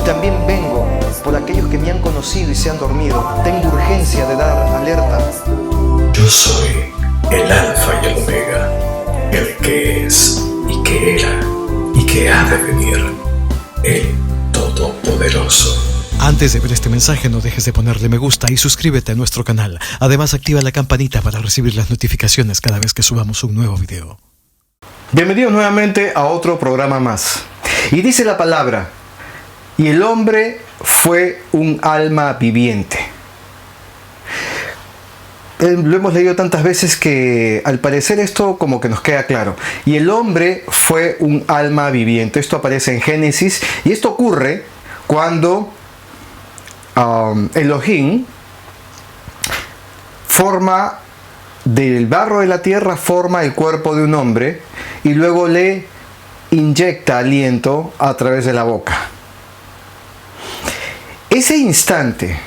y también vengo por aquellos que me han conocido y se han dormido. Tengo urgencia de dar alerta. Yo soy el Alfa y el Omega, el que es y que era y que ha de venir, el Todopoderoso. Antes de ver este mensaje, no dejes de ponerle me gusta y suscríbete a nuestro canal. Además, activa la campanita para recibir las notificaciones cada vez que subamos un nuevo video. Bienvenidos nuevamente a otro programa más. Y dice la palabra, y el hombre fue un alma viviente. Lo hemos leído tantas veces que al parecer esto como que nos queda claro. Y el hombre fue un alma viviente. Esto aparece en Génesis y esto ocurre cuando Elohim forma del barro de la tierra, forma el cuerpo de un hombre y luego le inyecta aliento a través de la boca. Ese instante,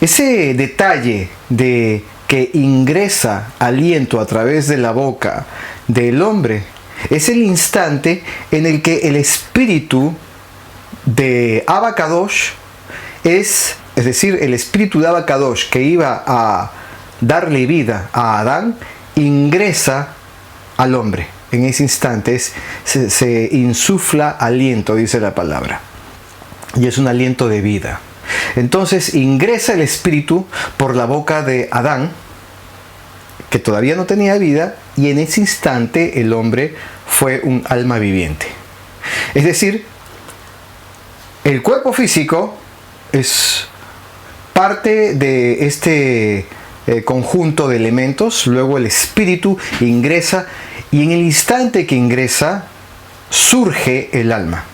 ese detalle de que ingresa aliento a través de la boca del hombre, es el instante en el que el espíritu de Abba Kadosh, es decir, el espíritu de Abba Kadosh que iba a darle vida a Adán, ingresa al hombre. En ese instante se insufla aliento, dice la palabra. Y es un aliento de vida. Entonces ingresa el espíritu por la boca de Adán, que todavía no tenía vida, y en ese instante el hombre fue un alma viviente. Es decir, el cuerpo físico es parte de este conjunto de elementos. Luego el espíritu ingresa y en el instante que ingresa surge el alma.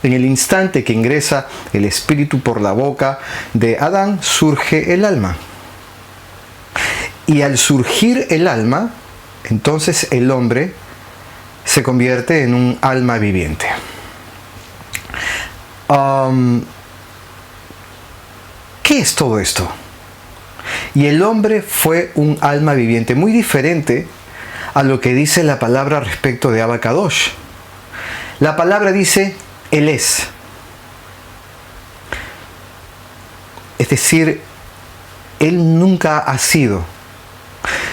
En el instante que ingresa el espíritu por la boca de Adán, surge el alma. Y al surgir el alma, entonces el hombre se convierte en un alma viviente. ¿Qué es todo esto? Y el hombre fue un alma viviente, muy diferente a lo que dice la palabra respecto de Abba Kadosh. La palabra dice, Él es. Es decir, Él nunca ha sido.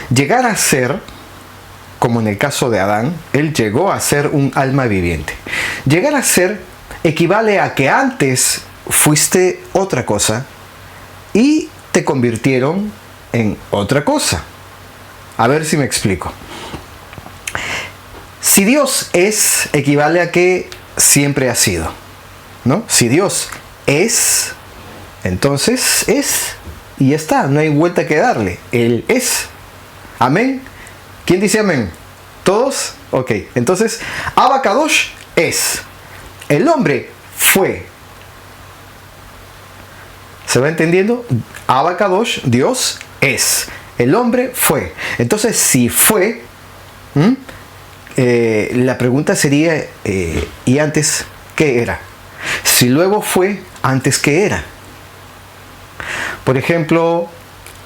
Llegar a ser, como en el caso de Adán, Él llegó a ser un alma viviente. Llegar a ser equivale a que antes fuiste otra cosa y te convirtieron en otra cosa. A ver si me explico. Si Dios es, equivale a que siempre ha sido, ¿no? Si Dios es, entonces es y ya está, no hay vuelta que darle. Él es. Amén. ¿Quién dice amén? ¿Todos? Ok. Entonces, Abba Kadosh es. El hombre fue. ¿Se va entendiendo? Abba Kadosh, Dios es. El hombre fue. Entonces, si fue, la pregunta sería, ¿y antes qué era? Si luego fue, ¿antes qué era? Por ejemplo,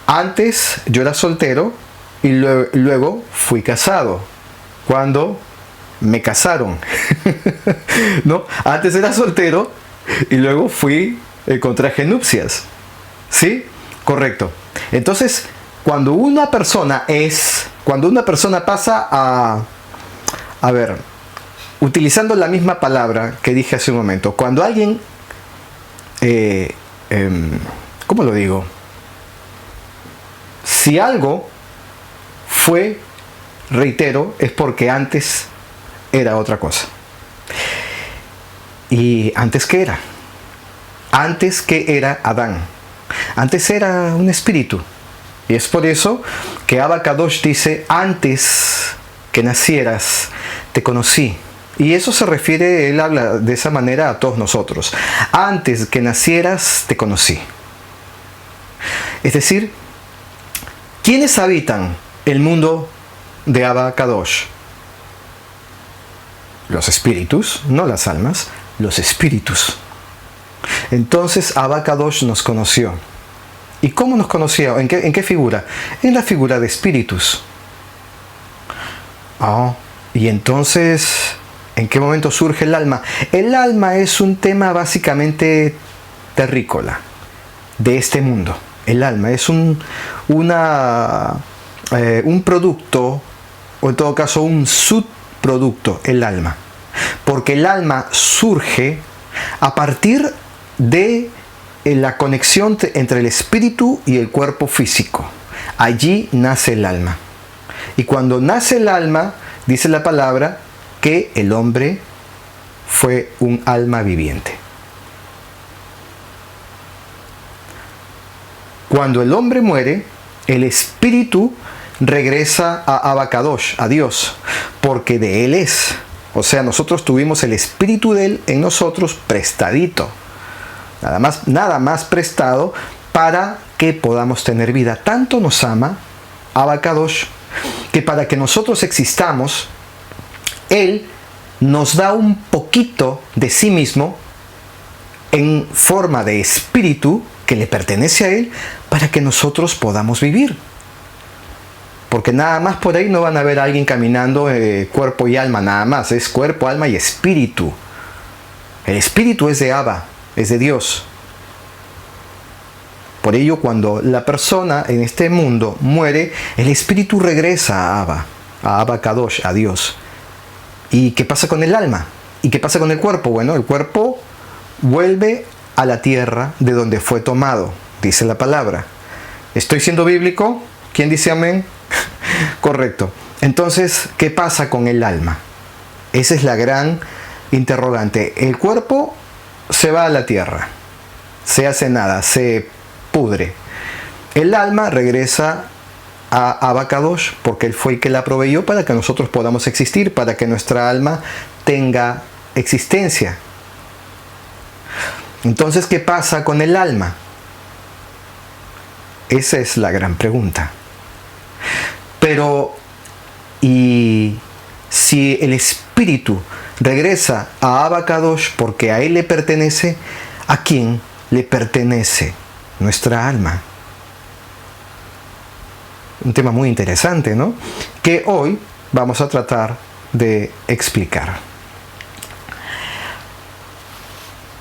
antes yo era soltero y luego fui casado. Cuando me casaron. ¿No? Antes era soltero y luego contraje nupcias. ¿Sí? Correcto. Entonces, cuando una persona pasa a ver, utilizando la misma palabra que dije hace un momento, cuando alguien, ¿cómo lo digo? Si algo fue, reitero, es porque antes era otra cosa. ¿Y antes qué era? Antes que era Adán. Antes era un espíritu. Y es por eso que Abba Kadosh dice, antes que nacieras, te conocí. Y eso se refiere, él habla de esa manera a todos nosotros. Antes que nacieras, te conocí. Es decir, ¿quiénes habitan el mundo de Abba Kadosh? Los espíritus, no las almas, los espíritus. Entonces Abba Kadosh nos conoció. ¿Y cómo nos conoció? ¿En qué figura? En la figura de espíritus. Y entonces ¿En qué momento surge el alma? El alma es un tema básicamente terrícola de este mundo. El alma es un producto, o en todo caso un subproducto, el alma. Porque el alma surge a partir de la conexión entre el espíritu y el cuerpo físico. Allí nace el alma. Y cuando nace el alma, dice la palabra que el hombre fue un alma viviente. Cuando el hombre muere, el espíritu regresa a Abacadosh, a Dios, porque de él es. O sea, nosotros tuvimos el espíritu de él en nosotros prestadito. Nada más prestado para que podamos tener vida. Tanto nos ama Abacadosh que para que nosotros existamos, él nos da un poquito de sí mismo en forma de espíritu que le pertenece a él para que nosotros podamos vivir. Porque nada más por ahí no van a ver a alguien caminando cuerpo y alma, nada más. Es cuerpo, alma y espíritu. El espíritu es de Abba, es de Dios. Por ello, cuando la persona en este mundo muere, el espíritu regresa a Abba, a Abacadosh, a Dios. ¿Y qué pasa con el alma? ¿Y qué pasa con el cuerpo? Bueno, el cuerpo vuelve a la tierra de donde fue tomado, dice la palabra. ¿Estoy siendo bíblico? ¿Quién dice amén? Correcto. Entonces, ¿qué pasa con el alma? Esa es la gran interrogante. El cuerpo se va a la tierra, se hace nada, se pudre. El alma regresa a Abacadosh porque él fue el que la proveyó para que nosotros podamos existir, para que nuestra alma tenga existencia. Entonces, ¿qué pasa con el alma? Esa es la gran pregunta. Pero, ¿y si el espíritu regresa a Abacadosh porque a él le pertenece? ¿A quién le pertenece nuestra alma? Un tema muy interesante, ¿no? Que hoy vamos a tratar de explicar.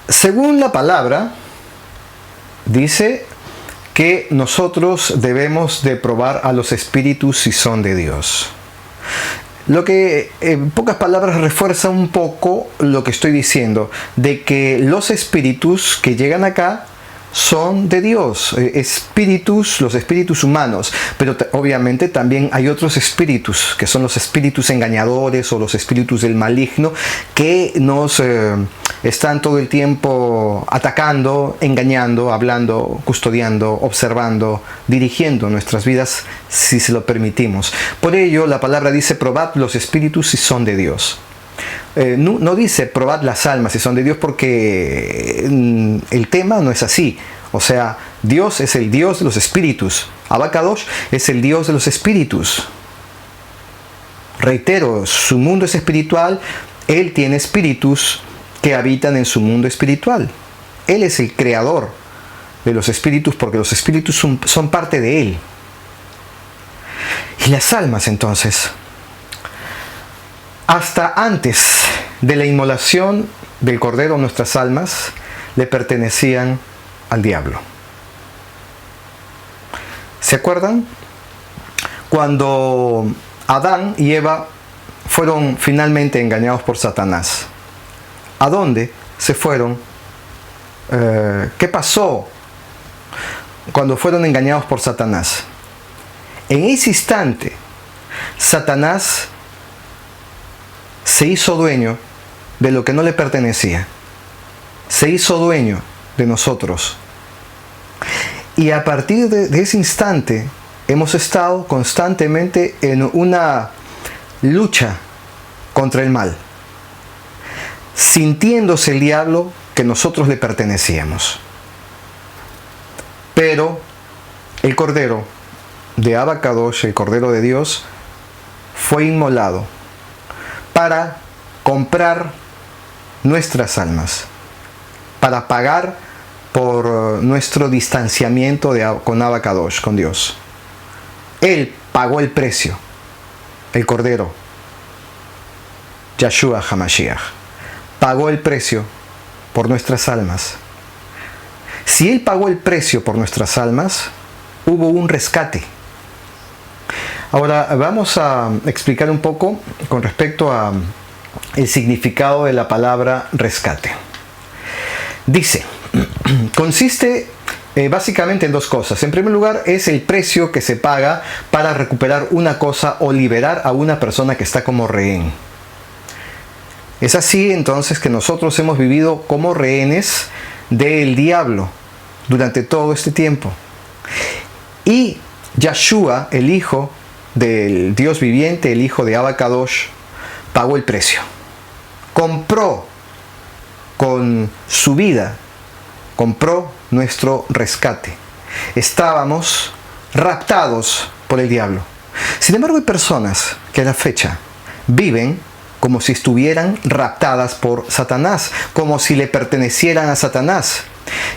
Según la palabra, dice que nosotros debemos de probar a los espíritus si son de Dios. Lo que en pocas palabras refuerza un poco lo que estoy diciendo, de que los espíritus que llegan acá son de Dios, los espíritus humanos, pero obviamente también hay otros espíritus, que son los espíritus engañadores o los espíritus del maligno, que nos están todo el tiempo atacando, engañando, hablando, custodiando, observando, dirigiendo nuestras vidas si se lo permitimos. Por ello la palabra dice: probad los espíritus si son de Dios. No dice probad las almas si son de Dios, porque el tema no es así. O sea, Dios es el Dios de los espíritus. Abacadosh es el Dios de los espíritus. Reitero, su mundo es espiritual. Él tiene espíritus que habitan en su mundo espiritual. Él es el creador de los espíritus, porque los espíritus son parte de Él. Y las almas, entonces, hasta antes de la inmolación del Cordero, nuestras almas le pertenecían al diablo. ¿Se acuerdan? Cuando Adán y Eva fueron finalmente engañados por Satanás, ¿a dónde se fueron? ¿Qué pasó cuando fueron engañados por Satanás? En ese instante, Satanás se hizo dueño de lo que no le pertenecía. Se hizo dueño de nosotros. Y a partir de ese instante hemos estado constantemente en una lucha contra el mal, sintiéndose el diablo que nosotros le pertenecíamos. Pero el Cordero de Abacadosh, el Cordero de Dios, fue inmolado para comprar nuestras almas, para pagar por nuestro distanciamiento con Abacadosh, con Dios. Él pagó el precio, el Cordero. Yeshua HaMashiach. Pagó el precio por nuestras almas. Si Él pagó el precio por nuestras almas, hubo un rescate. Ahora vamos a explicar un poco con respecto a el significado de la palabra rescate. Dice, consiste básicamente en dos cosas. En primer lugar, es el precio que se paga para recuperar una cosa o liberar a una persona que está como rehén. Es así entonces que nosotros hemos vivido como rehenes del diablo durante todo este tiempo. Y Yeshua, el Hijo del Dios viviente, el Hijo de Abba Kadosh, pagó el precio. Compró con su vida, compró nuestro rescate. Estábamos raptados por el diablo. Sin embargo, hay personas que a la fecha viven como si estuvieran raptadas por Satanás, como si le pertenecieran a Satanás.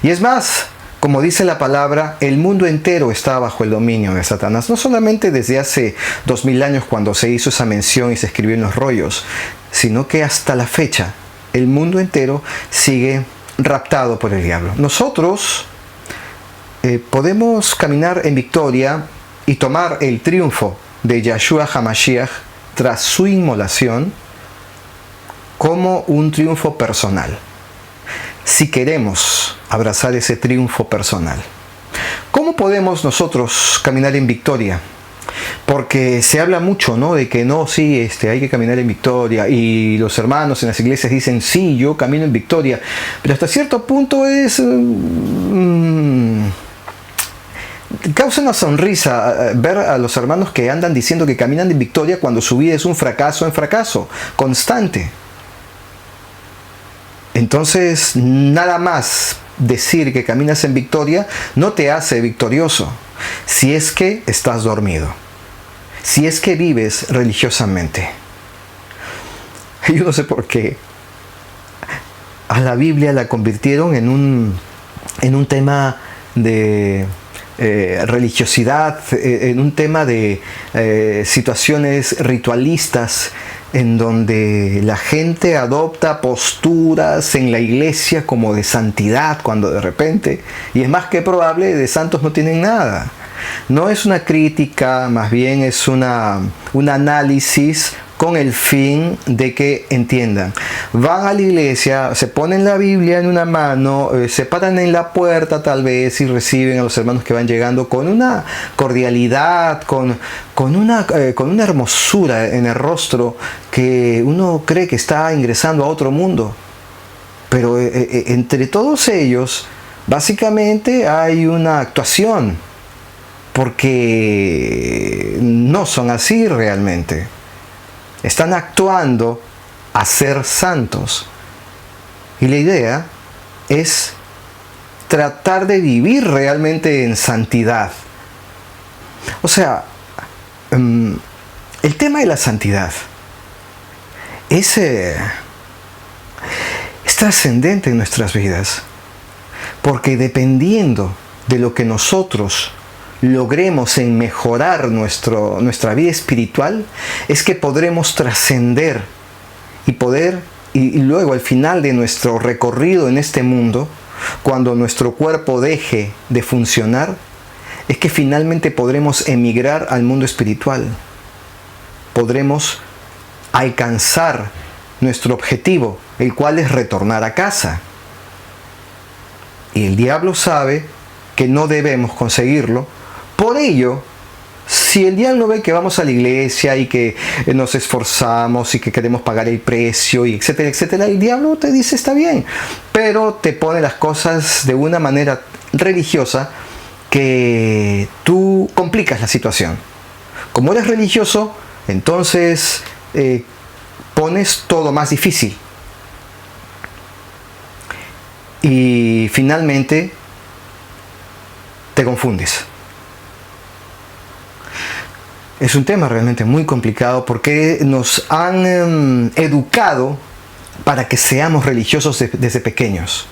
Y es más, como dice la palabra, el mundo entero está bajo el dominio de Satanás. No solamente desde hace 2000 años cuando se hizo esa mención y se escribió en los rollos, sino que hasta la fecha el mundo entero sigue raptado por el diablo. Nosotros podemos caminar en victoria y tomar el triunfo de Yeshua HaMashiach tras su inmolación como un triunfo personal, si queremos abrazar ese triunfo personal. ¿Cómo podemos nosotros caminar en victoria? Porque se habla mucho, ¿no?, de que no, sí, hay que caminar en victoria, y los hermanos en las iglesias dicen, sí, yo camino en victoria, pero hasta cierto punto es causa una sonrisa ver a los hermanos que andan diciendo que caminan en victoria cuando su vida es un fracaso en fracaso constante. Entonces, nada más decir que caminas en victoria no te hace victorioso, si es que estás dormido, si es que vives religiosamente. Yo no sé por qué a la Biblia la convirtieron en un tema de religiosidad, en un tema de situaciones ritualistas, en donde la gente adopta posturas en la iglesia como de santidad, cuando de repente, y es más que probable, de santos no tienen nada. No es una crítica, más bien es un análisis con el fin de que entiendan. Van a la iglesia, se ponen la Biblia en una mano, se paran en la puerta tal vez y reciben a los hermanos que van llegando con una cordialidad, con una hermosura en el rostro que uno cree que está ingresando a otro mundo. Pero entre todos ellos, básicamente hay una actuación, porque no son así realmente. Están actuando a ser santos. Y la idea es tratar de vivir realmente en santidad. O sea, el tema de la santidad es trascendente en nuestras vidas. Porque dependiendo de lo que nosotros logremos en mejorar nuestra vida espiritual, es que podremos trascender y luego al final de nuestro recorrido en este mundo, cuando nuestro cuerpo deje de funcionar, es que finalmente podremos emigrar al mundo espiritual. Podremos alcanzar nuestro objetivo, el cual es retornar a casa. Y el diablo sabe que no debemos conseguirlo. Por ello, si el diablo ve que vamos a la iglesia y que nos esforzamos y que queremos pagar el precio y etcétera, etcétera, el diablo te dice está bien, pero te pone las cosas de una manera religiosa que tú complicas la situación. Como eres religioso, entonces pones todo más difícil. Y finalmente te confundes. Es un tema realmente muy complicado porque nos han educado para que seamos religiosos desde pequeños.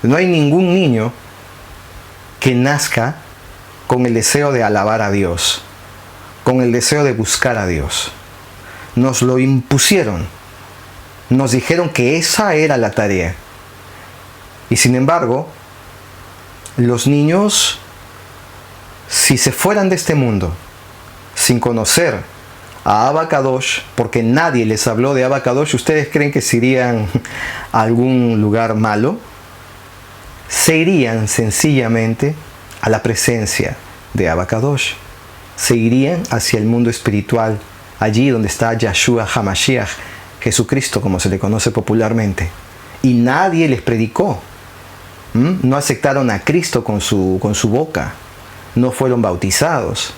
No hay ningún niño que nazca con el deseo de alabar a Dios, con el deseo de buscar a Dios. nos lo impusieron. Nos dijeron que esa era la tarea. Y sin embargo, los niños, si se fueran de este mundo sin conocer a Abba Kadosh, porque nadie les habló de Abba Kadosh, ¿ustedes creen que se irían a algún lugar malo? Se irían sencillamente a la presencia de Abba Kadosh. Se irían hacia el mundo espiritual, allí donde está Yahshua HaMashiach, Jesucristo, como se le conoce popularmente. Y nadie les predicó. No aceptaron a Cristo con su boca. No fueron bautizados.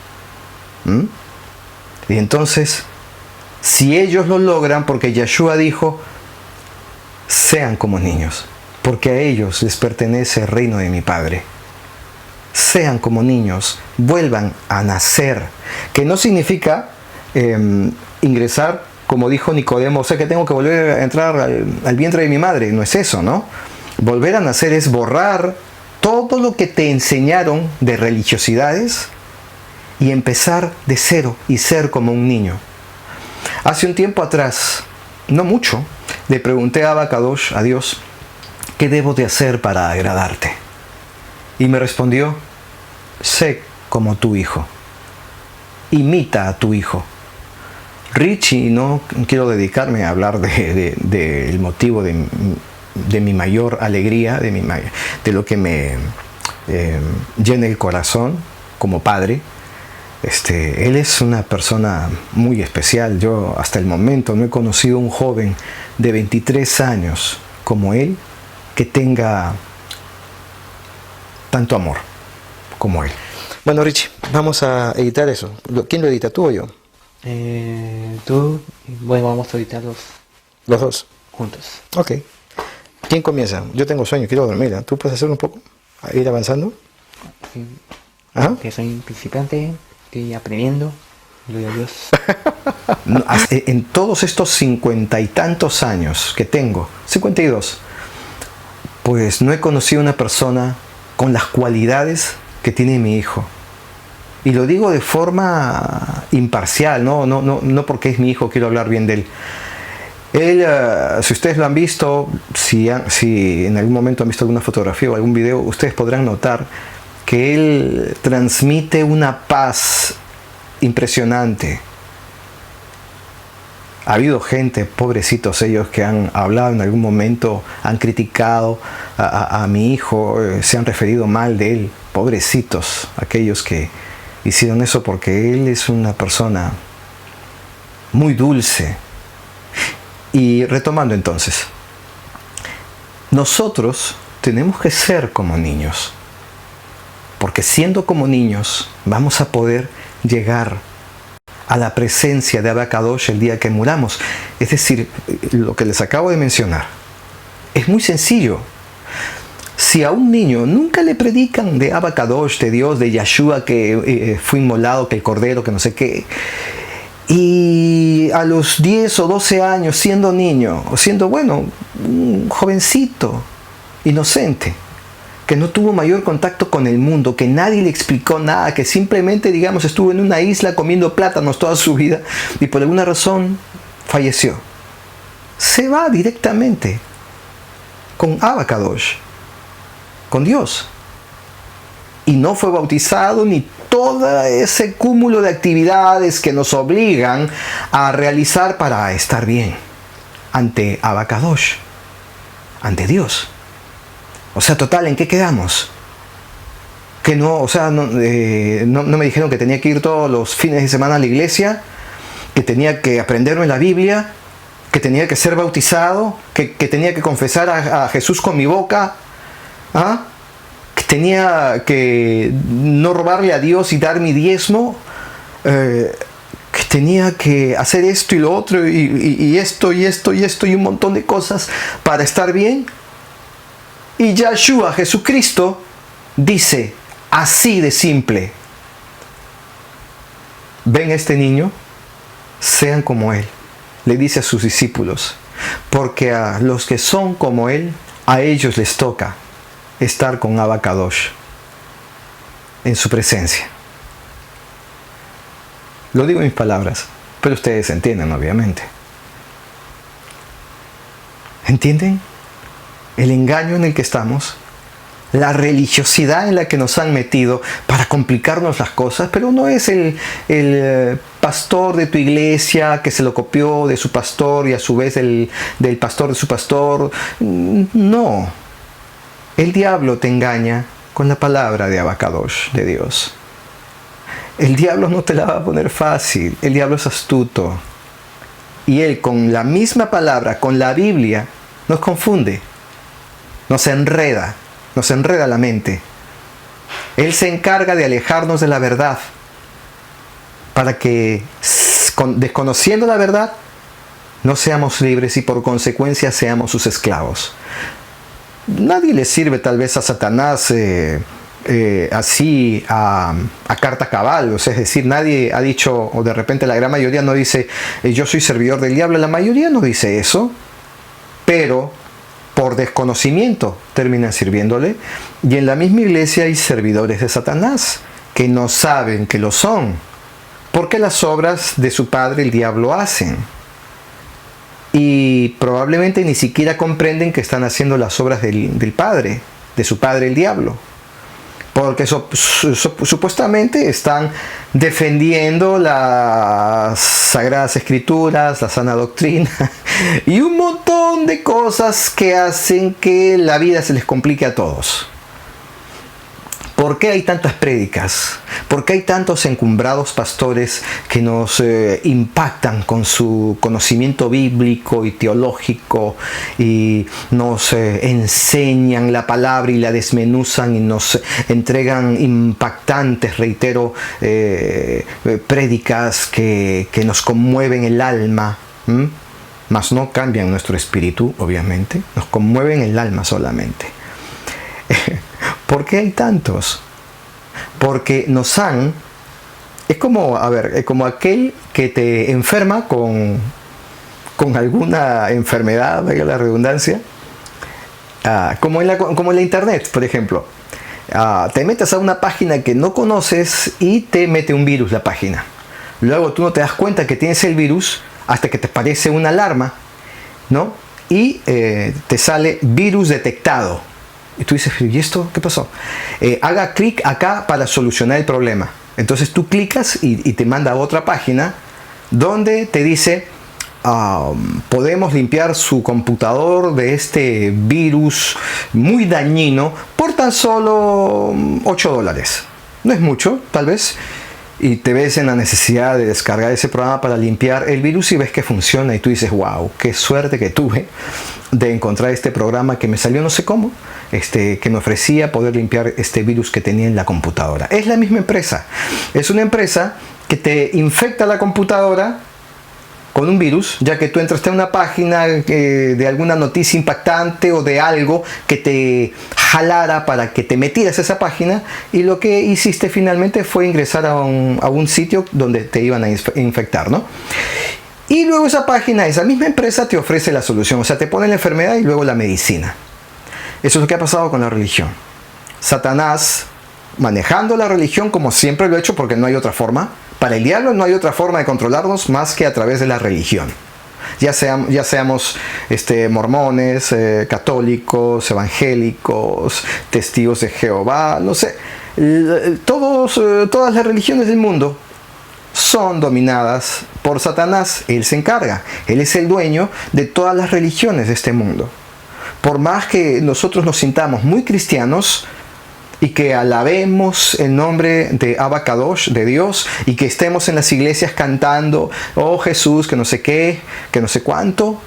Y entonces, si ellos lo logran, porque Yahshua dijo, sean como niños, porque a ellos les pertenece el reino de mi Padre. Sean como niños, vuelvan a nacer, que no significa ingresar, como dijo Nicodemo, o sea que tengo que volver a entrar al vientre de mi madre. No es eso, ¿no? Volver a nacer es borrar todo lo que te enseñaron de religiosidades y empezar de cero y ser como un niño. Hace un tiempo atrás, no mucho, le pregunté a Abba Kadosh, a Dios, ¿qué debo de hacer para agradarte? Y me respondió, sé como tu hijo, imita a tu hijo. Richie, no quiero dedicarme a hablar del motivo de mi mayor alegría, de lo que me llena el corazón como padre. Él es una persona muy especial. Yo hasta el momento no he conocido un joven de 23 años como él que tenga tanto amor como él. Bueno, Richie, vamos a editar eso. ¿Quién lo edita, tú o yo? Tú, bueno, vamos a editar los dos juntos. Ok. ¿Quién comienza? Yo tengo sueño, quiero dormir. ¿Tú puedes hacer un poco? ¿A ir avanzando? Sí. ¿Ajá? Que soy principiante, estoy aprendiendo. Gloria a Dios. En todos estos 50 y tantos años que tengo, 52, pues no he conocido una persona con las cualidades que tiene mi hijo. Y lo digo de forma imparcial, no porque es mi hijo, quiero hablar bien de él. Él, si ustedes lo han visto, si en algún momento han visto alguna fotografía o algún video, ustedes podrán notar que él transmite una paz impresionante. Ha habido gente, pobrecitos ellos, que han hablado en algún momento, han criticado a mi hijo, se han referido mal de él. Pobrecitos aquellos que hicieron eso, porque él es una persona muy dulce. Y retomando entonces, nosotros tenemos que ser como niños, porque siendo como niños vamos a poder llegar a la presencia de Abba Kadosh el día que muramos. Es decir, lo que les acabo de mencionar es muy sencillo. Si a un niño nunca le predican de Abba Kadosh, de Dios, de Yahshua que fue inmolado, que el cordero, que no sé qué, y a los 10 o 12 años, siendo niño, o siendo, un jovencito, inocente, que no tuvo mayor contacto con el mundo, que nadie le explicó nada, que simplemente, estuvo en una isla comiendo plátanos toda su vida y por alguna razón falleció, se va directamente con Abba Kadosh, con Dios. Y no fue bautizado ni todo ese cúmulo de actividades que nos obligan a realizar para estar bien ante Abba Kadosh, ante Dios. O sea, total, ¿en qué quedamos? Que no me dijeron que tenía que ir todos los fines de semana a la iglesia, que tenía que aprenderme la Biblia, que tenía que ser bautizado, que tenía que confesar a Jesús con mi boca, que tenía que no robarle a Dios y dar mi diezmo, que tenía que hacer esto y lo otro y esto y un montón de cosas para estar bien. Y Yahshua, Jesucristo, dice así de simple: ven a este niño, sean como él. Le dice a sus discípulos, porque a los que son como él, a ellos les toca estar con Abba Kadosh en su presencia. Lo digo en mis palabras. Pero ustedes entienden, obviamente. ¿Entienden el engaño en el que estamos? La religiosidad en la que nos han metido para complicarnos las cosas, pero no es el pastor de tu iglesia que se lo copió de su pastor y a su vez del pastor de su pastor. No. El diablo te engaña con la palabra de Abacadosh, de Dios. El diablo no te la va a poner fácil. El diablo es astuto. Y él con la misma palabra, con la Biblia, nos confunde, nos enreda la mente. Él se encarga de alejarnos de la verdad para que, desconociendo la verdad, no seamos libres y por consecuencia seamos sus esclavos. Nadie le sirve tal vez a Satanás así a carta cabal, o sea, es decir, nadie ha dicho, o de repente la gran mayoría no dice yo soy servidor del diablo. La mayoría no dice eso, pero por desconocimiento terminan sirviéndole. Y en la misma iglesia hay servidores de Satanás que no saben que lo son, porque las obras de su padre el diablo hacen, y probablemente ni siquiera comprenden que están haciendo las obras del padre, de su padre el diablo, porque supuestamente están defendiendo las sagradas escrituras, la sana doctrina y un montón de cosas que hacen que la vida se les complique a todos. ¿Por qué hay tantas prédicas? ¿Por qué hay tantos encumbrados pastores que nos impactan con su conocimiento bíblico y teológico y nos enseñan la palabra y la desmenuzan y nos entregan impactantes, reitero, prédicas que nos conmueven el alma? Mas no cambian nuestro espíritu, obviamente, nos conmueven el alma solamente. ¿Por qué hay tantos? Porque nos han... Es como, como aquel que te enferma con alguna enfermedad, valga la redundancia, como en la internet, por ejemplo. Te metes a una página que no conoces y te mete un virus la página. Luego tú no te das cuenta que tienes el virus hasta que te aparece una alarma, ¿no? Y te sale virus detectado. Y tú dices, ¿y esto qué pasó? Haga clic acá para solucionar el problema. Entonces tú clicas y te manda a otra página donde te dice, podemos limpiar su computador de este virus muy dañino por tan solo $8. No es mucho, tal vez. Y te ves en la necesidad de descargar ese programa para limpiar el virus y ves que funciona. Y tú dices, wow, qué suerte que tuve de encontrar este programa que me salió no sé cómo, que me ofrecía poder limpiar este virus que tenía en la computadora. Es la misma empresa. Es una empresa que te infecta la computadora con un virus, ya que tú entraste a una página de alguna noticia impactante o de algo que te jalara para que te metieras a esa página, y lo que hiciste finalmente fue ingresar a un sitio donde te iban a infectar, ¿no? Y luego esa página, esa misma empresa te ofrece la solución, o sea, te pone la enfermedad y luego la medicina. Eso es lo que ha pasado con la religión. Satanás, manejando la religión como siempre lo ha hecho, porque no hay otra forma. Para el diablo no hay otra forma de controlarnos más que a través de la religión. Ya seamos mormones, católicos, evangélicos, testigos de Jehová, no sé. Todas las religiones del mundo son dominadas por Satanás. Él se encarga. Él es el dueño de todas las religiones de este mundo. Por más que nosotros nos sintamos muy cristianos y que alabemos el nombre de Abacadosh, de Dios, y que estemos en las iglesias cantando, oh Jesús, que no sé qué, que no sé cuánto,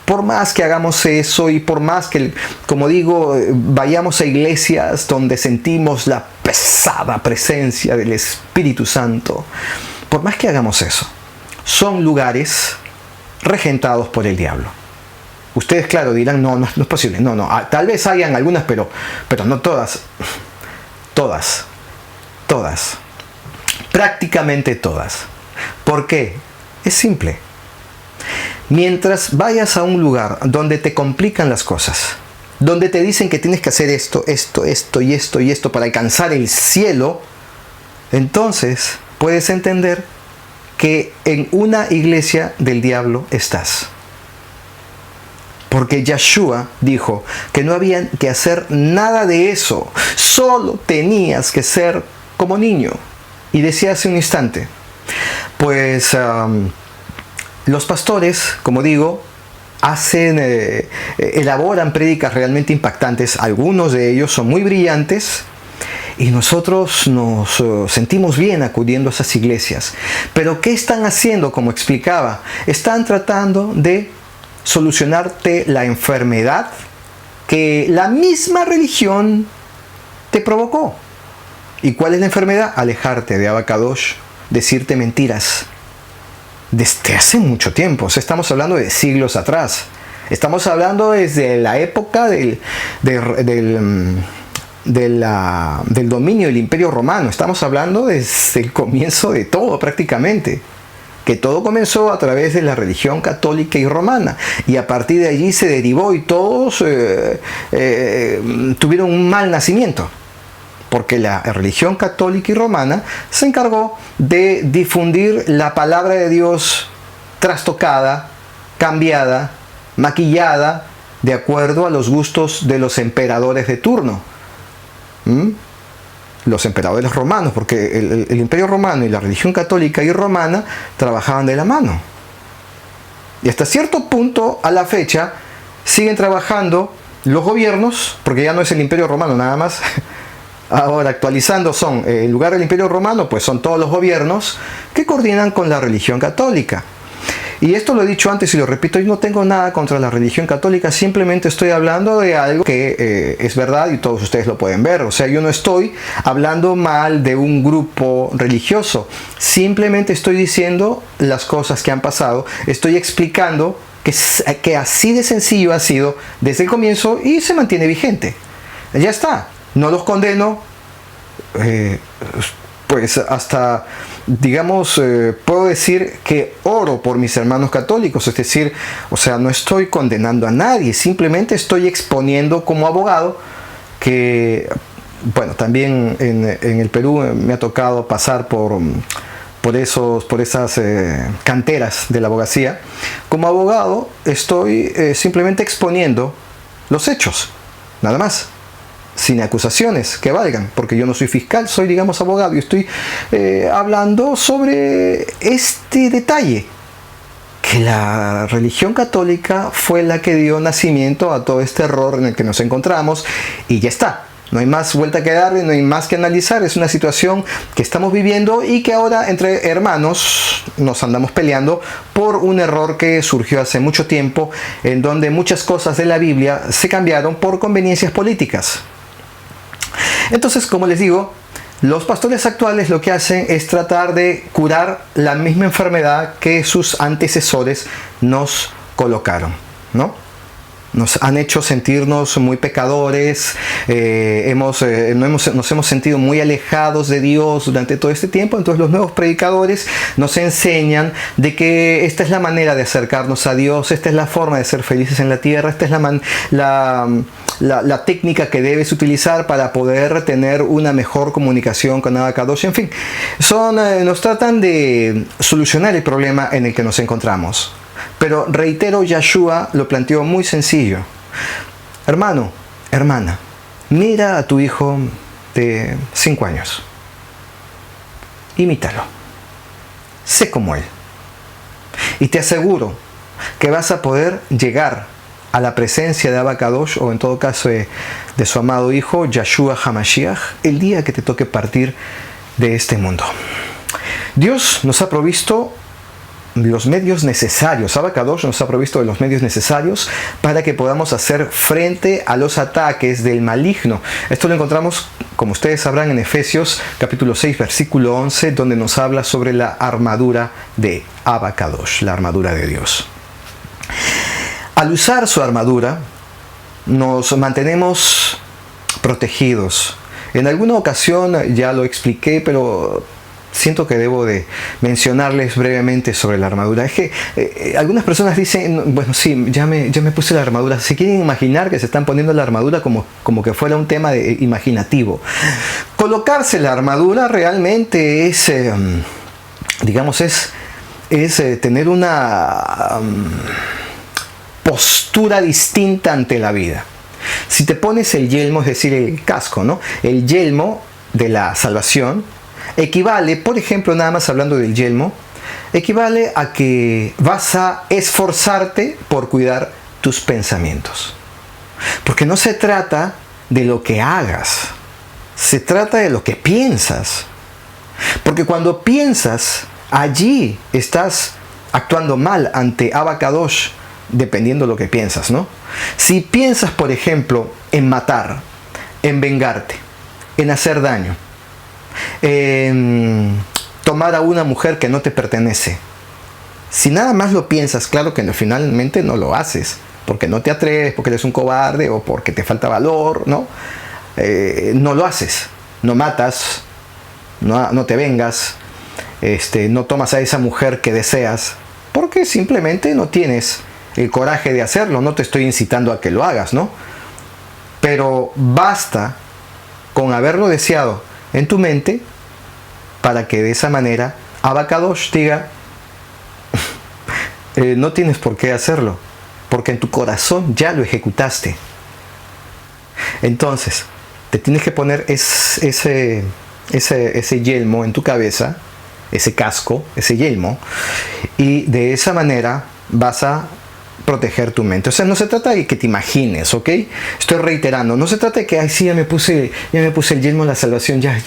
por más que hagamos eso y por más que, como digo, vayamos a iglesias donde sentimos la pesada presencia del Espíritu Santo, por más que hagamos eso, son lugares regentados por el diablo. Ustedes, claro, dirán, no es posible, no, tal vez hayan algunas, pero no todas. Todas, prácticamente todas. ¿Por qué? Es simple. Mientras vayas a un lugar donde te complican las cosas, donde te dicen que tienes que hacer esto y esto para alcanzar el cielo, entonces puedes entender que en una iglesia del diablo estás. Porque Yeshua dijo que no había que hacer nada de eso, solo tenías que ser como niño. Y decía hace un instante, pues los pastores, como digo, elaboran prédicas realmente impactantes, algunos de ellos son muy brillantes, y nosotros nos sentimos bien acudiendo a esas iglesias. Pero ¿qué están haciendo? Como explicaba, están tratando de solucionarte la enfermedad que la misma religión te provocó. ¿Y cuál es la enfermedad? Alejarte de Abba Kadosh, decirte mentiras. Desde hace mucho tiempo, o sea, estamos hablando de siglos atrás. Estamos hablando desde la época del dominio del Imperio Romano. Estamos hablando desde el comienzo de todo prácticamente. Que todo comenzó a través de la religión católica y romana, y a partir de allí se derivó y todos tuvieron un mal nacimiento, porque la religión católica y romana se encargó de difundir la palabra de Dios trastocada, cambiada, maquillada, de acuerdo a los gustos de los emperadores de turno. Los emperadores romanos, porque el Imperio Romano y la religión católica y romana trabajaban de la mano. Y hasta cierto punto, a la fecha, siguen trabajando los gobiernos, porque ya no es el Imperio Romano nada más. Ahora, actualizando, son, en lugar del Imperio Romano, pues son todos los gobiernos que coordinan con la religión católica. Y esto lo he dicho antes y lo repito, yo no tengo nada contra la religión católica, simplemente estoy hablando de algo que es verdad y todos ustedes lo pueden ver. O sea, yo no estoy hablando mal de un grupo religioso, simplemente estoy diciendo las cosas que han pasado, estoy explicando que así de sencillo ha sido desde el comienzo y se mantiene vigente. Ya está, no los condeno, pues hasta, digamos, puedo decir que oro por mis hermanos católicos, es decir, o sea, no estoy condenando a nadie, simplemente estoy exponiendo como abogado que, bueno, también en el Perú me ha tocado pasar por esas canteras de la abogacía. Como abogado estoy simplemente exponiendo los hechos, nada más, sin acusaciones que valgan, porque yo no soy fiscal, soy, digamos, abogado, y estoy hablando sobre este detalle, que la religión católica fue la que dio nacimiento a todo este error en el que nos encontramos, y ya está. No hay más vuelta que darle, no hay más que analizar. Es una situación que estamos viviendo y que ahora entre hermanos nos andamos peleando por un error que surgió hace mucho tiempo, en donde muchas cosas de la Biblia se cambiaron por conveniencias políticas. Entonces, como les digo, los pastores actuales lo que hacen es tratar de curar la misma enfermedad que sus antecesores nos colocaron, ¿no? Nos han hecho sentirnos muy pecadores, nos hemos sentido muy alejados de Dios durante todo este tiempo. Entonces los nuevos predicadores nos enseñan de que esta es la manera de acercarnos a Dios, esta es la forma de ser felices en la tierra, esta es la técnica que debes utilizar para poder tener una mejor comunicación con Abba Kadosh. En fin, nos tratan de solucionar el problema en el que nos encontramos. Pero reitero, Yeshua lo planteó muy sencillo. Hermano, hermana, mira a tu hijo de 5 años. Imítalo. Sé como él. Y te aseguro que vas a poder llegar a la presencia de Abba Kadosh, o en todo caso de su amado hijo, Yeshua HaMashiach, el día que te toque partir de este mundo. Dios nos ha provisto los medios necesarios. Abba Kadosh nos ha provisto de los medios necesarios para que podamos hacer frente a los ataques del maligno. Esto lo encontramos, como ustedes sabrán, en Efesios capítulo 6 versículo 11, donde nos habla sobre la armadura de Abba Kadosh, la armadura de Dios. Al usar su armadura nos mantenemos protegidos. En alguna ocasión ya lo expliqué, pero siento que debo de mencionarles brevemente sobre la armadura. Es que algunas personas dicen, bueno, sí, ya me puse la armadura. Se quieren imaginar que se están poniendo la armadura como que fuera un tema imaginativo. Colocarse la armadura realmente es, digamos, es es tener una postura distinta ante la vida. Si te pones el yelmo, es decir, el casco, ¿no? El yelmo de la salvación equivale, por ejemplo, nada más hablando del yelmo, equivale a que vas a esforzarte por cuidar tus pensamientos. Porque no se trata de lo que hagas, se trata de lo que piensas. Porque cuando piensas, allí estás actuando mal ante Abba Kadosh, dependiendo de lo que piensas, ¿no? Si piensas, por ejemplo, en matar, en vengarte, en hacer daño, en tomar a una mujer que no te pertenece, si nada más lo piensas, claro que finalmente no lo haces, porque no te atreves, porque eres un cobarde o porque te falta valor, ¿no? No lo haces, no matas, no te vengas, no tomas a esa mujer que deseas, porque simplemente no tienes el coraje de hacerlo. No te estoy incitando a que lo hagas, ¿no? Pero basta con haberlo deseado en tu mente para que de esa manera Abba Kadosh diga, no tienes por qué hacerlo, porque en tu corazón ya lo ejecutaste. Entonces, te tienes que poner ese yelmo en tu cabeza, ese casco, ese yelmo, y de esa manera vas a proteger tu mente. O sea, no se trata de que te imagines, ¿ok? Estoy reiterando, no se trata de que, ay, sí, ya me puse el yelmo de la salvación, ya.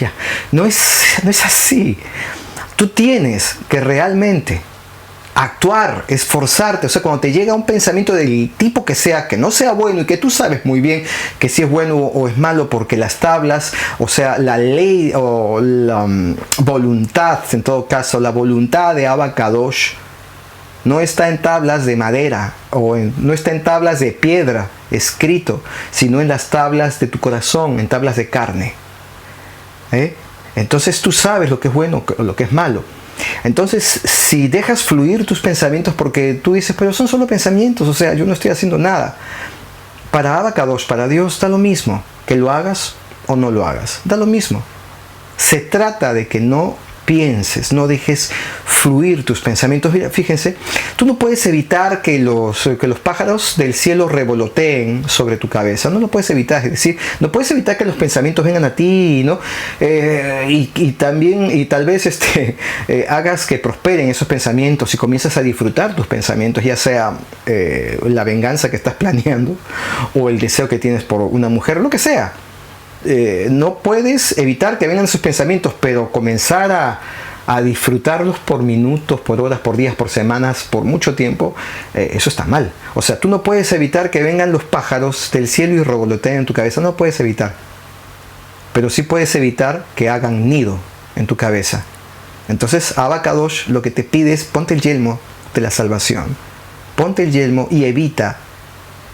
No es así. Tú tienes que realmente actuar, esforzarte. O sea, cuando te llega un pensamiento del tipo que sea, que no sea bueno y que tú sabes muy bien que si es bueno o es malo, porque las tablas, o sea, la ley o la voluntad, en todo caso, la voluntad de Abba Kadosh no está en tablas de madera o no está en tablas de piedra escrito, sino en las tablas de tu corazón, en tablas de carne. Entonces tú sabes lo que es bueno o lo que es malo. Entonces, si dejas fluir tus pensamientos, porque tú dices, pero son solo pensamientos, o sea, yo no estoy haciendo nada. Para Abba Kadosh, para Dios, da lo mismo, que lo hagas o no lo hagas, da lo mismo. Se trata de que no pienses, no dejes fluir tus pensamientos. Mira, fíjense, tú no puedes evitar que los pájaros del cielo revoloteen sobre tu cabeza, no lo puedes evitar, es decir, no puedes evitar que los pensamientos vengan a ti, ¿no? Y tal vez hagas que prosperen esos pensamientos y comienzas a disfrutar tus pensamientos, ya sea la venganza que estás planeando o el deseo que tienes por una mujer, lo que sea. No puedes evitar que vengan esos pensamientos, pero comenzar a disfrutarlos por minutos, por horas, por días, por semanas, por mucho tiempo, eso está mal. O sea, tú no puedes evitar que vengan los pájaros del cielo y revoloteen en tu cabeza, no puedes evitar. Pero sí puedes evitar que hagan nido en tu cabeza. Entonces, Abba Kadosh lo que te pide es ponte el yelmo de la salvación. Ponte el yelmo y evita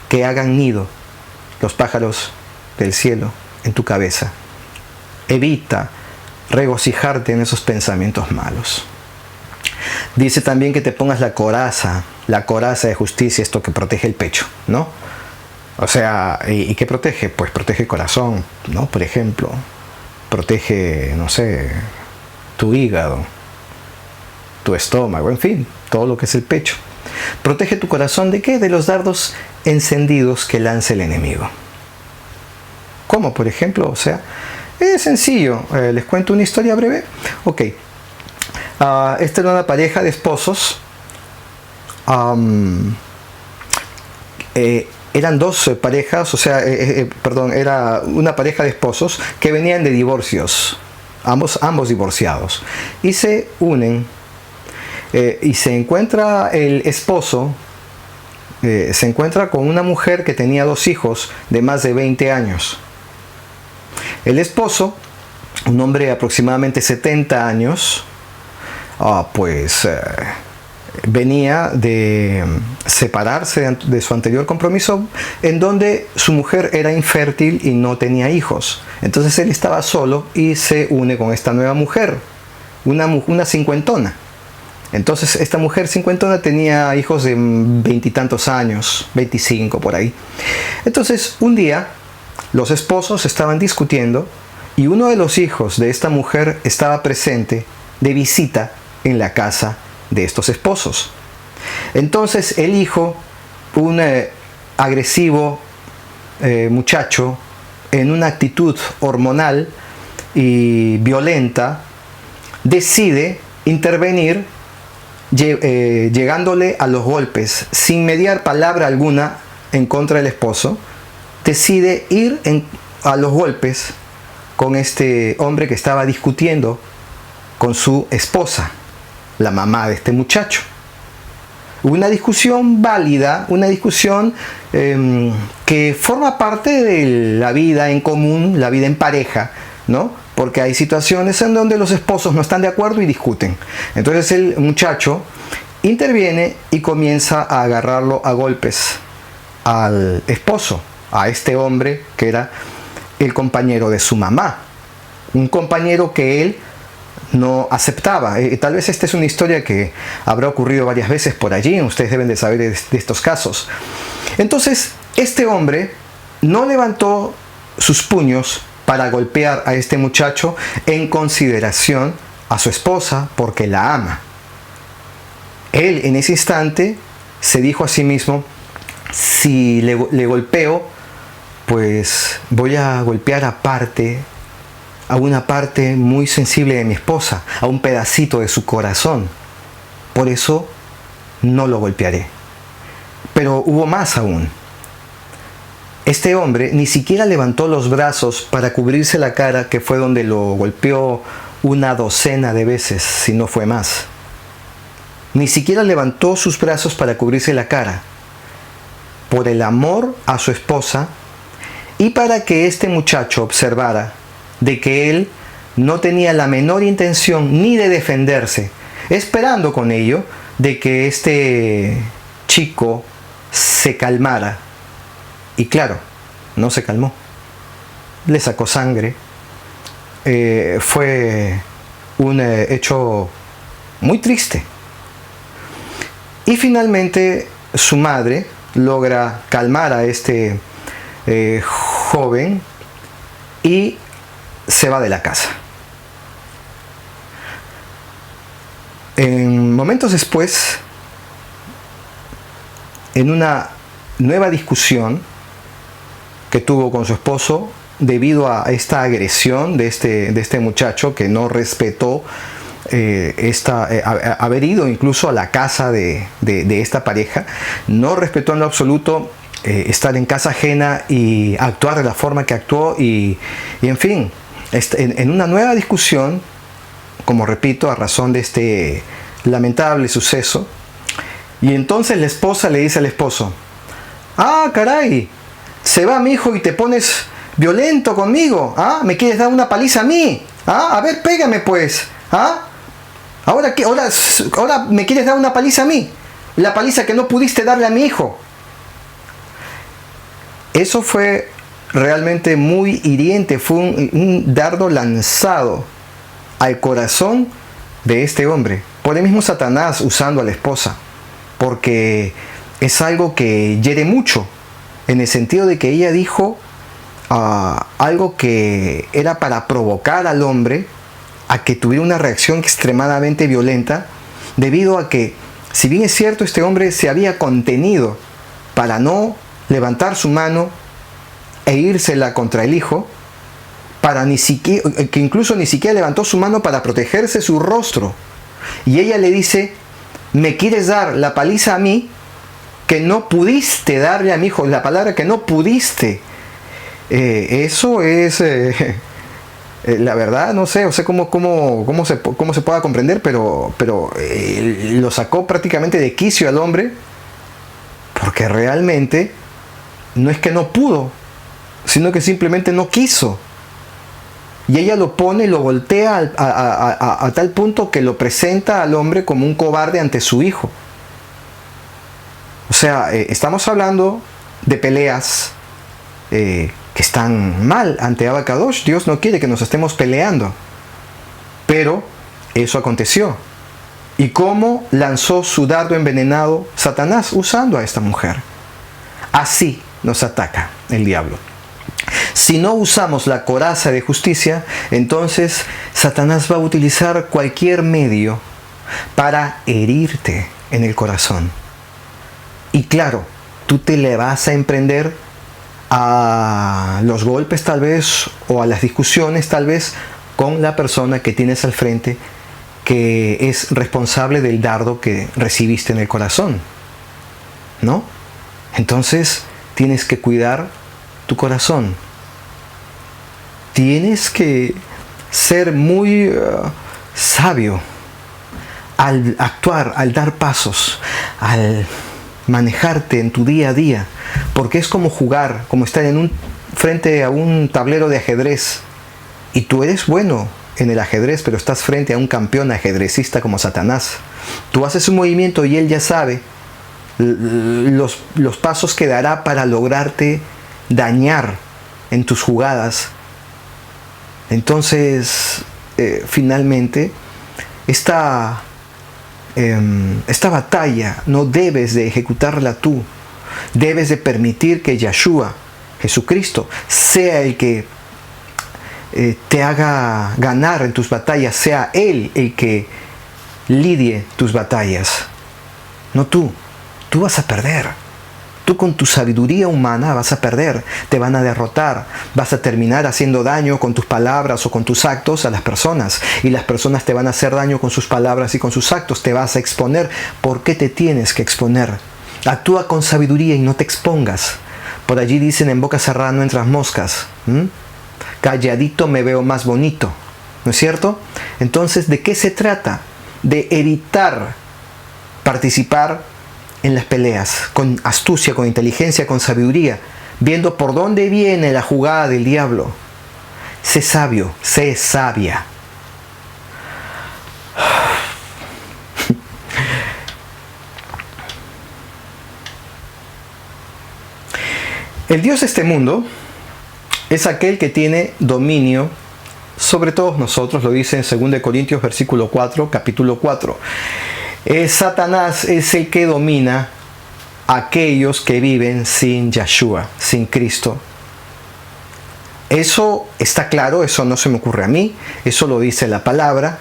que hagan nido los pájaros del cielo en tu cabeza. Evita regocijarte en esos pensamientos malos. Dice también que te pongas la coraza de justicia, esto que protege el pecho, ¿no? O sea, ¿y qué protege? Pues protege el corazón, ¿no? Por ejemplo, protege, no sé, tu hígado, tu estómago, en fin, todo lo que es el pecho. Protege tu corazón ¿de qué? De los dardos encendidos que lanza el enemigo. ¿Cómo? Por ejemplo, o sea, es sencillo. Les cuento una historia breve. Ok. Esta era una pareja de esposos. Eran dos parejas, o sea, era una pareja de esposos que venían de divorcios. Ambos divorciados. Y se unen. Y se encuentra el esposo. Se encuentra con una mujer que tenía 2 hijos de más de 20 años. El esposo, un hombre de aproximadamente 70 años, venía de separarse de su anterior compromiso, en donde su mujer era infértil y no tenía hijos. Entonces él estaba solo y se une con esta nueva mujer, una cincuentona. Entonces esta mujer cincuentona tenía hijos de 20 y tantos años, 25 por ahí. Entonces un día los esposos estaban discutiendo y uno de los hijos de esta mujer estaba presente de visita en la casa de estos esposos. Entonces el hijo, un agresivo muchacho, en una actitud hormonal y violenta, decide intervenir llegándole a los golpes, sin mediar palabra alguna en contra del esposo. Decide ir a los golpes con este hombre que estaba discutiendo con su esposa, la mamá de este muchacho. Una discusión válida, una discusión que forma parte de la vida en común, la vida en pareja, ¿no? Porque hay situaciones en donde los esposos no están de acuerdo y discuten. Entonces el muchacho interviene y comienza a agarrarlo a golpes al esposo, a este hombre que era el compañero de su mamá. Un compañero que él no aceptaba. Tal vez esta es una historia que habrá ocurrido varias veces por allí. Ustedes deben de saber de estos casos. Entonces, este hombre no levantó sus puños para golpear a este muchacho en consideración a su esposa, porque la ama. Él en ese instante se dijo a sí mismo: si le golpeo, pues voy a golpear a una parte muy sensible de mi esposa, a un pedacito de su corazón. Por eso no lo golpearé. Pero hubo más aún. Este hombre ni siquiera levantó los brazos para cubrirse la cara, que fue donde lo golpeó una docena de veces, si no fue más. Ni siquiera levantó sus brazos para cubrirse la cara. Por el amor a su esposa y para que este muchacho observara de que él no tenía la menor intención ni de defenderse, esperando con ello de que este chico se calmara. Y claro, no se calmó. Le sacó sangre. Fue un hecho muy triste. Y finalmente su madre logra calmar a este joven y se va de la casa. En momentos después, en una nueva discusión que tuvo con su esposo debido a esta agresión de este muchacho que no respetó haber ido incluso a la casa de esta pareja, no respetó en lo absoluto estar en casa ajena y actuar de la forma que actuó y en fin, en una nueva discusión, como repito, a razón de este lamentable suceso. Y entonces la esposa le dice al esposo: ¡ah, caray! Se va mi hijo y te pones violento conmigo. ¿Ah? ¿Me quieres dar una paliza a mí? ¿Ah? A ver, pégame pues. ¿Ah? ¿Ahora qué? Ahora me quieres dar una paliza a mí. La paliza que no pudiste darle a mi hijo. Eso fue realmente muy hiriente. Fue un dardo lanzado al corazón de este hombre. Por el mismo Satanás usando a la esposa. Porque es algo que hiere mucho. En el sentido de que ella dijo algo que era para provocar al hombre a que tuviera una reacción extremadamente violenta, debido a que, si bien es cierto, este hombre se había contenido para no levantar su mano e írsela contra el hijo, que incluso ni siquiera levantó su mano para protegerse su rostro. Y ella le dice: ¿me quieres dar la paliza a mí que no pudiste darle a mi hijo? La palabra que no pudiste. Eso es, la verdad, no sé, cómo se pueda comprender, pero lo sacó prácticamente de quicio al hombre, porque realmente no es que no pudo, sino que simplemente no quiso. Y ella lo pone, lo voltea a tal punto que lo presenta al hombre como un cobarde ante su hijo. O sea, estamos hablando de peleas que están mal ante Abba Kadosh. Dios no quiere que nos estemos peleando. Pero eso aconteció. ¿Y cómo lanzó su dardo envenenado Satanás? Usando a esta mujer. Así nos ataca el diablo. Si no usamos la coraza de justicia, entonces Satanás va a utilizar cualquier medio para herirte en el corazón. Y claro, tú te le vas a emprender a los golpes tal vez, o a las discusiones tal vez, con la persona que tienes al frente, que es responsable del dardo que recibiste en el corazón, ¿no? Entonces tienes que cuidar tu corazón. Tienes que ser muy sabio al actuar, al dar pasos, al manejarte en tu día a día, porque es como jugar, como estar frente a un tablero de ajedrez, y tú eres bueno en el ajedrez, pero estás frente a un campeón ajedrecista como Satanás. Tú haces un movimiento y él ya sabe los pasos que dará para lograrte dañar en tus jugadas. Entonces, finalmente, esta batalla no debes de ejecutarla tú. Debes de permitir que Yeshua, Jesucristo, sea el que te haga ganar en tus batallas, sea Él el que lidie tus batallas, no tú. Tú vas a perder. Tú con tu sabiduría humana vas a perder, te van a derrotar, vas a terminar haciendo daño con tus palabras o con tus actos a las personas, y las personas te van a hacer daño con sus palabras y con sus actos, te vas a exponer. ¿Por qué te tienes que exponer? Actúa con sabiduría y no te expongas. Por allí dicen, en boca cerrada no entran moscas. Calladito me veo más bonito, ¿no es cierto? Entonces, ¿de qué se trata? De evitar participar en las peleas, con astucia, con inteligencia, con sabiduría, viendo por dónde viene la jugada del diablo. Sé sabio, sé sabia. El Dios de este mundo es aquel que tiene dominio sobre todos nosotros, lo dice en 2 Corintios versículo 4, capítulo 4. Satanás es el que domina a aquellos que viven sin Yeshua, sin Cristo. Eso está claro, eso no se me ocurre a mí, eso lo dice la palabra,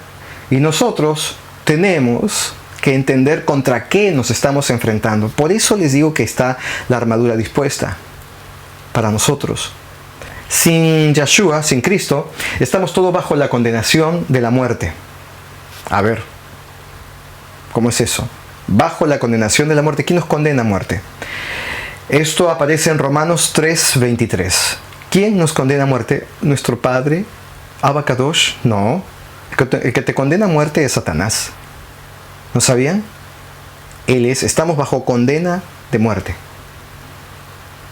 y nosotros tenemos que entender contra qué nos estamos enfrentando. Por eso les digo que está la armadura dispuesta para nosotros. Sin Yeshua, sin Cristo, estamos todos bajo la condenación de la muerte. A ver, ¿cómo es eso? Bajo la condenación de la muerte. ¿Quién nos condena a muerte? Esto aparece en Romanos 3:23. ¿Quién nos condena a muerte? ¿Nuestro Padre? ¿Abacadosh? No. El que te condena a muerte es Satanás. ¿No sabían? Estamos bajo condena de muerte.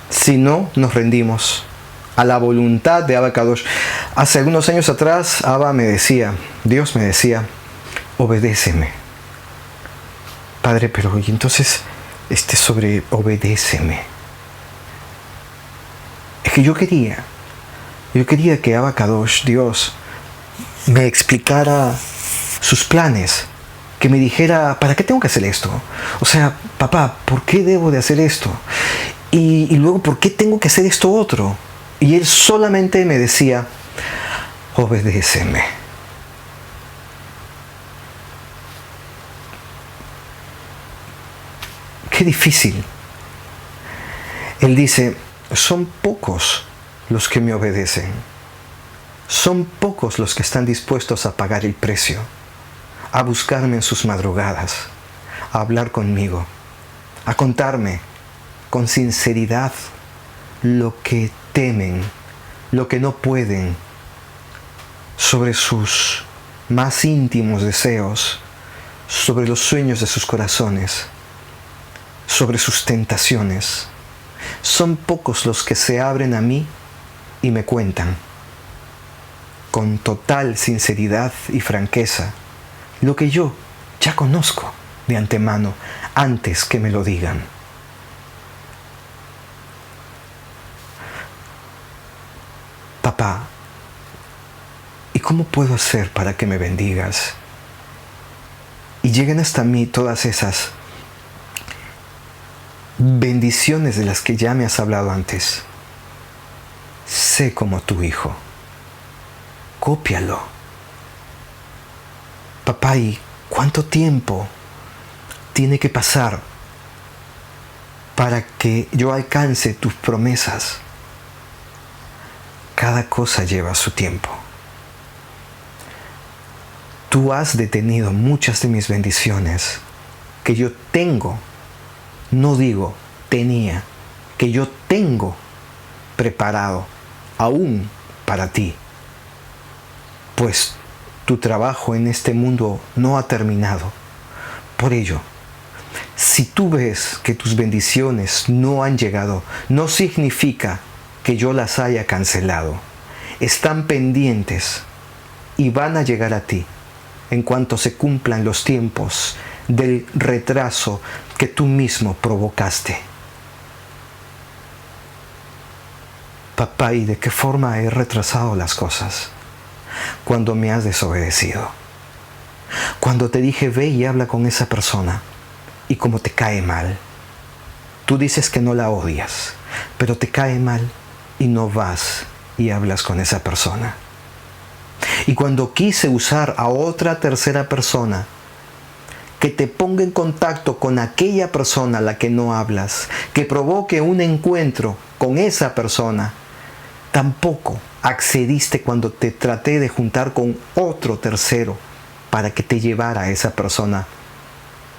Si no nos rendimos a la voluntad de Abacadosh. Hace algunos años atrás, Dios me decía, obedéceme. Padre, pero y entonces, sobre obedéceme. Es que yo quería que Abacadosh, Dios, me explicara sus planes, que me dijera, ¿para qué tengo que hacer esto? O sea, papá, ¿por qué debo de hacer esto? Y luego, ¿por qué tengo que hacer esto otro? Y él solamente me decía, obedéceme. Qué difícil. Él dice, son pocos los que me obedecen. Son pocos los que están dispuestos a pagar el precio, a buscarme en sus madrugadas, a hablar conmigo, a contarme con sinceridad lo que temen, lo que no pueden, sobre sus más íntimos deseos, sobre los sueños de sus corazones, sobre sus tentaciones. Son pocos los que se abren a mí y me cuentan, con total sinceridad y franqueza, lo que yo ya conozco de antemano, antes que me lo digan. Papá, ¿y cómo puedo hacer para que me bendigas? Y lleguen hasta mí todas esas bendiciones de las que ya me has hablado antes. Sé como tu hijo. Cópialo. Papá, ¿y ¿Cuánto tiempo tiene que pasar para que yo alcance tus promesas? Cada cosa lleva su tiempo. Tú has detenido muchas de mis bendiciones que yo tengo, no digo tenía, que yo tengo preparado aún para ti. Pues tu trabajo en este mundo no ha terminado. Por ello, si tú ves que tus bendiciones no han llegado, no significa que yo las haya cancelado. Están pendientes y van a llegar a ti en cuanto se cumplan los tiempos del retraso que tú mismo provocaste. Papá, ¿y de qué forma he retrasado las cosas? Cuando me has desobedecido. Cuando te dije, ve y habla con esa persona, y como te cae mal, tú dices que no la odias, pero te cae mal y no vas y hablas con esa persona. Y cuando quise usar a otra tercera persona que te ponga en contacto con aquella persona a la que no hablas, que provoque un encuentro con esa persona, tampoco accediste cuando te traté de juntar con otro tercero para que te llevara a esa persona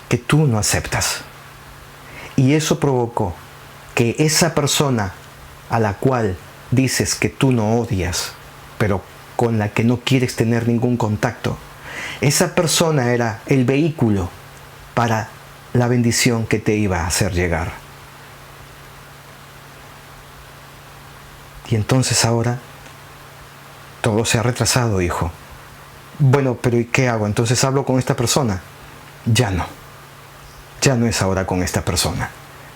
que tú no aceptas. Y eso provocó que esa persona a la cual dices que tú no odias, pero con la que no quieres tener ningún contacto, esa persona era el vehículo para la bendición que te iba a hacer llegar. Y entonces ahora todo se ha retrasado, hijo. Bueno, pero ¿y qué hago? Entonces hablo con esta persona. Ya no es ahora con esta persona.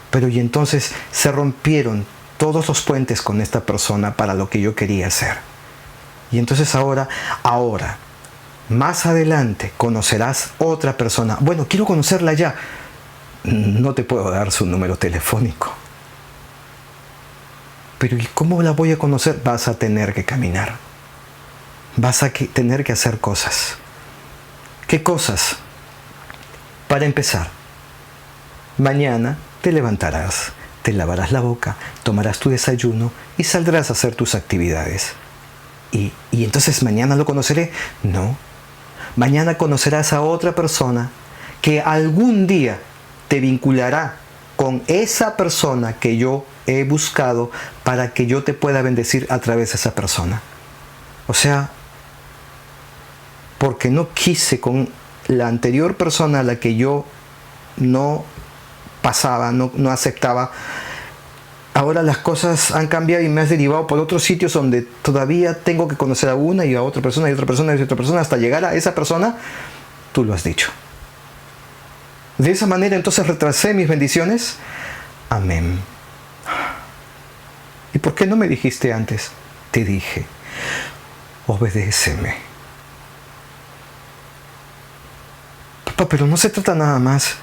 Pero y entonces se rompieron todos los puentes con esta persona para lo que yo quería hacer. Y entonces ahora, más adelante conocerás otra persona. Bueno, quiero conocerla ya. No te puedo dar su número telefónico. Pero ¿y cómo la voy a conocer? Vas a tener que caminar. Vas a tener que hacer cosas. ¿Qué cosas? Para empezar, mañana te levantarás, te lavarás la boca, tomarás tu desayuno y saldrás a hacer tus actividades. ¿Y entonces mañana lo conoceré? No. Mañana conocerás a otra persona que algún día te vinculará con esa persona que yo he buscado para que yo te pueda bendecir a través de esa persona. O sea, porque no quise con la anterior persona a la que yo no pasaba, no aceptaba, ahora las cosas han cambiado y me has derivado por otros sitios donde todavía tengo que conocer a una y a otra persona y otra persona y otra persona hasta llegar a esa persona. Tú lo has dicho. De esa manera entonces retrasé mis bendiciones. Amén. ¿Y por qué no me dijiste antes? Te dije, obedéceme. Papá, pero no se trata nada más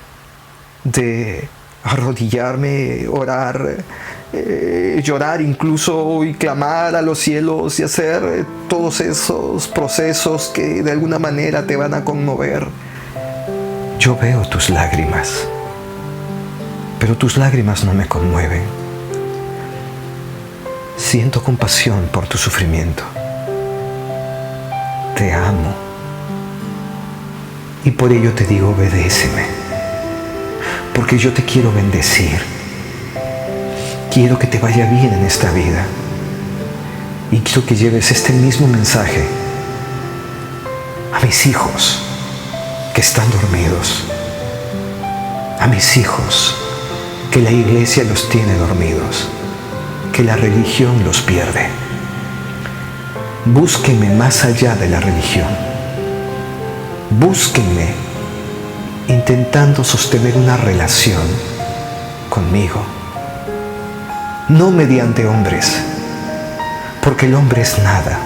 de arrodillarme, orar, llorar incluso y clamar a los cielos y hacer todos esos procesos que de alguna manera te van a conmover. Yo veo tus lágrimas, pero tus lágrimas no me conmueven. Siento compasión por tu sufrimiento. Te amo. Y por ello te digo, obedéceme. Porque yo te quiero bendecir. Quiero que te vaya bien en esta vida. Y quiero que lleves este mismo mensaje a mis hijos que están dormidos. A mis hijos que la iglesia los tiene dormidos. Que la religión los pierde. Búsquenme más allá de la religión. Búsquenme intentando sostener una relación conmigo. No mediante hombres, porque el hombre es nada.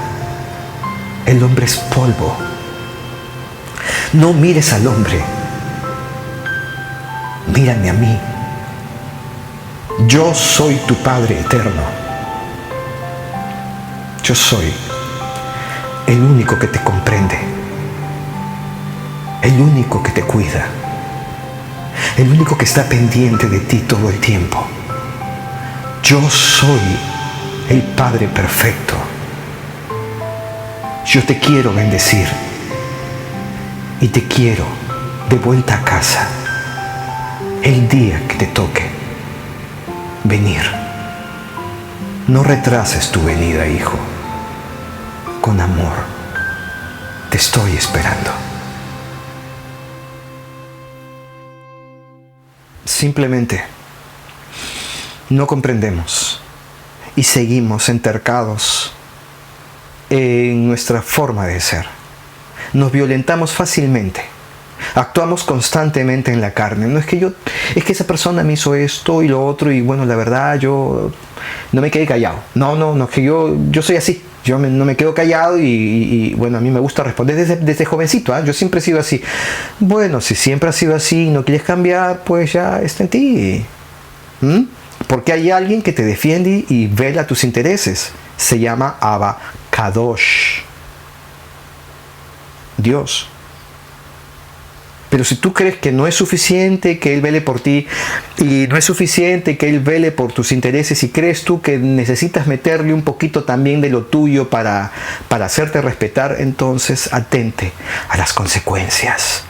El hombre es polvo. No mires al hombre. Mírame a mí. Yo soy tu Padre eterno. Yo soy el único que te comprende. el único que te cuida, el único que está pendiente de ti todo el tiempo. Yo soy el Padre perfecto. Yo te quiero bendecir y te quiero de vuelta a casa el día que te toque venir. No retrases tu venida, hijo. Con amor, te estoy esperando. Simplemente no comprendemos y seguimos entercados en nuestra forma de ser. Nos violentamos fácilmente. Actuamos constantemente en la carne. No es que esa persona me hizo esto y lo otro y bueno, la verdad yo no me quedé callado. No, es que yo soy así. Yo no me quedo callado y bueno, a mí me gusta responder desde jovencito. Yo siempre he sido así. Bueno, si siempre has sido así y no quieres cambiar, pues ya está en ti. Porque hay alguien que te defiende y vela tus intereses. Se llama Abba Kadosh, Dios. Pero si tú crees que no es suficiente que Él vele por ti y no es suficiente que Él vele por tus intereses y crees tú que necesitas meterle un poquito también de lo tuyo para hacerte respetar, entonces atente a las consecuencias.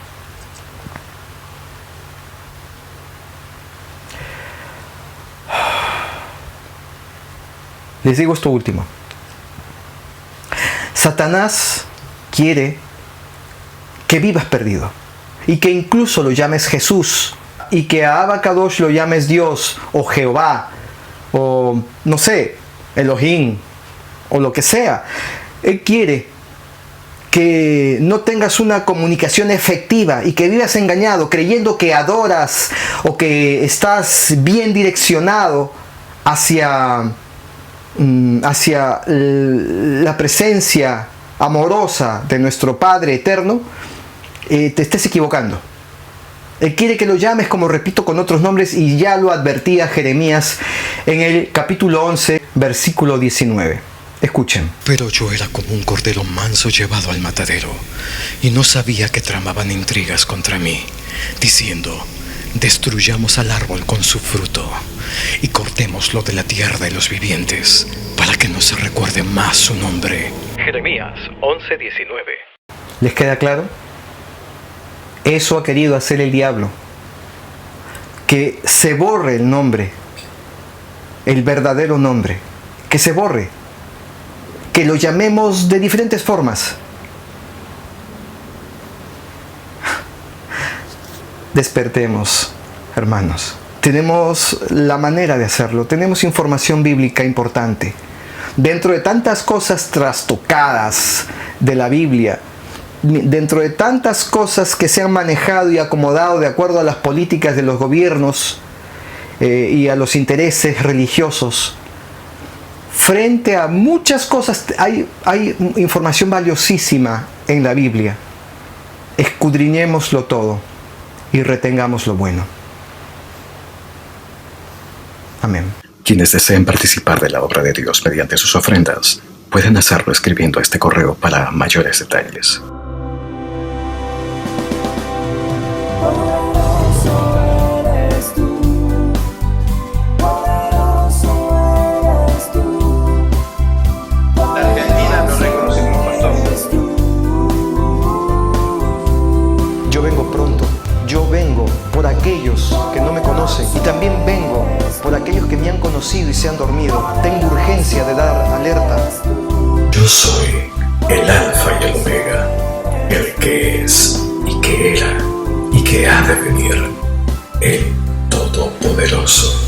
Les digo esto último. Satanás quiere que vivas perdido. Y que incluso lo llames Jesús, y que a Abba Kadosh lo llames Dios, o Jehová, o no sé, Elohim, o lo que sea. Él quiere que no tengas una comunicación efectiva y que vivas engañado, creyendo que adoras o que estás bien direccionado hacia la presencia amorosa de nuestro Padre eterno. Te estés equivocando. Él quiere que lo llames, como repito, con otros nombres, y ya lo advertía Jeremías en el capítulo 11, versículo 19. Escuchen. Pero yo era como un cordero manso llevado al matadero, y no sabía que tramaban intrigas contra mí, diciendo: destruyamos al árbol con su fruto, y cortémoslo de la tierra de los vivientes, para que no se recuerde más su nombre. Jeremías 11:19. ¿Les queda claro? Eso ha querido hacer el diablo. Que se borre el nombre, el verdadero nombre. Que se borre. Que lo llamemos de diferentes formas. Despertemos, hermanos. Tenemos la manera de hacerlo. Tenemos información bíblica importante. Dentro de tantas cosas trastocadas de la Biblia, dentro de tantas cosas que se han manejado y acomodado de acuerdo a las políticas de los gobiernos y a los intereses religiosos, frente a muchas cosas hay información valiosísima en la Biblia. Escudriñémoslo todo y retengamos lo bueno. Amén. Quienes deseen participar de la obra de Dios mediante sus ofrendas, pueden hacerlo escribiendo a este correo para mayores detalles. Aquellos que no me conocen, y también vengo por aquellos que me han conocido y se han dormido. Tengo urgencia de dar alerta. Yo soy el Alfa y el Omega, el que es y que era y que ha de venir, el Todopoderoso.